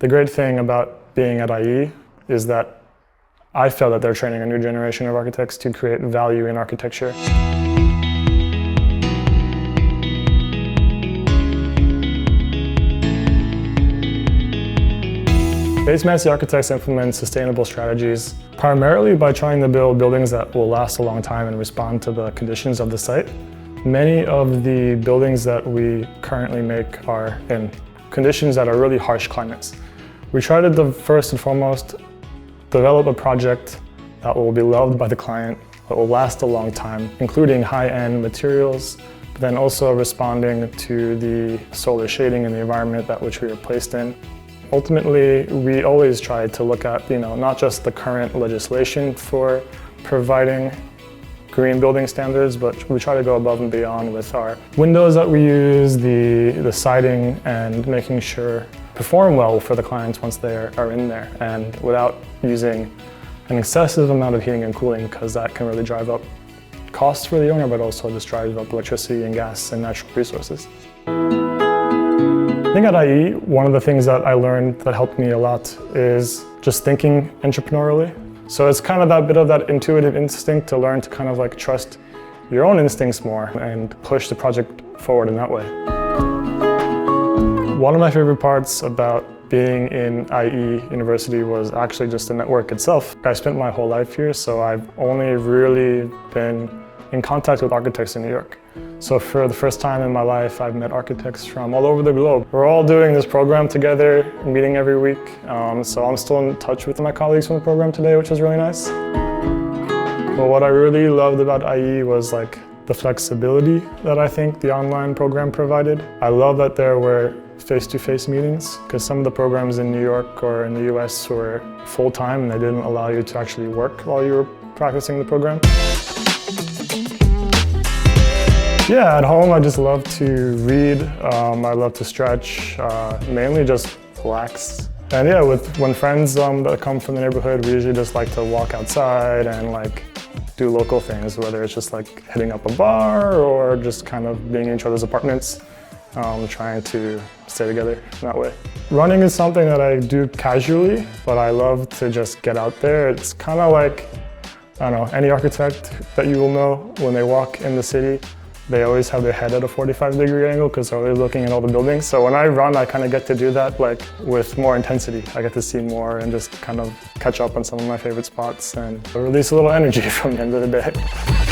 The great thing about being at IE is that I feel that they're training a new generation of architects to create value in architecture. Bates Masi Architects implement sustainable strategies primarily by trying to build buildings that will last a long time and respond to the conditions of the site. Many of the buildings that we currently make are in conditions that are really harsh climates. We try to, first and foremost, develop a project that will be loved by the client, that will last a long time, including high-end materials, but then also responding to the solar shading and the environment that which we are placed in. Ultimately, we always try to look at, not just the current legislation for providing green building standards, but we try to go above and beyond with our windows that we use, the siding, and making sure perform well for the clients once they are in there, and without using an excessive amount of heating and cooling, because that can really drive up costs for the owner, but also just drive up electricity and gas and natural resources. I think at IE, one of the things that I learned that helped me a lot is just thinking entrepreneurially. So it's kind of that bit of that intuitive instinct to learn to kind of trust your own instincts more and push the project forward in that way. One of my favorite parts about being in IE University was actually just the network itself. I spent my whole life here, so I've only really been in contact with architects in New York. So for the first time in my life, I've met architects from all over the globe. We're all doing this program together, meeting every week. So I'm still in touch with my colleagues from the program today, which is really nice. But what I really loved about IE was the flexibility that I think the online program provided. I love that there were face-to-face meetings, because some of the programs in New York or in the US were full-time and they didn't allow you to actually work while you were practicing the program. Yeah, at home I just love to read, I love to stretch, mainly just relax. And yeah, when friends that come from the neighborhood, we usually just like to walk outside and do local things, whether it's just hitting up a bar or just kind of being in each other's apartments, trying to stay together that way. Running is something that I do casually, but I love to just get out there. It's kind of I don't know, any architect that you will know when they walk in the city, they always have their head at a 45-degree angle because they're always looking at all the buildings. So when I run, I kind of get to do that with more intensity. I get to see more and just kind of catch up on some of my favorite spots and release a little energy from the end of the day.